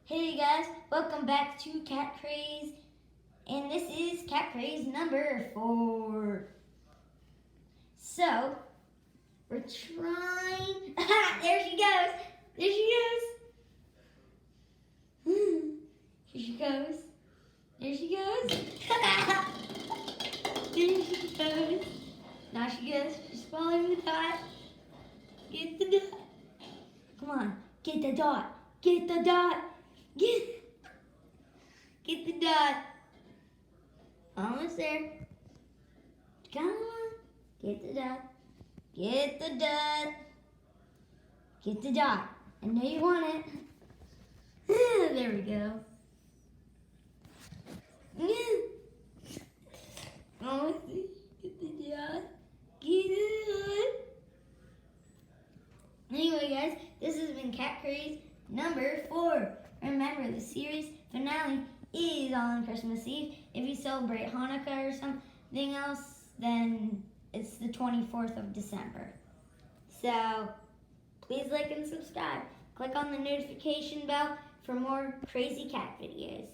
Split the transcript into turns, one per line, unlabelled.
Hey guys, welcome back to Cat Craze, and this is Cat Craze number 4. So, we're trying... there she goes! There she goes! Here she goes. There she goes. There she goes. Now she goes. She's following the dot. Get the dot. Come on, get the dot. Get the dot. Get the dot. Almost there. Come on. Get the dot. Get the dot. Get the dot. I know you want it. There we go. Almost there. Get the dot. Get the dot. Anyway, guys, this has been Cat Craze number 4. Remember, the series finale is on Christmas Eve. If you celebrate Hanukkah or something else, then it's the 24th of December. So, please like and subscribe. Click on the notification bell for more crazy cat videos.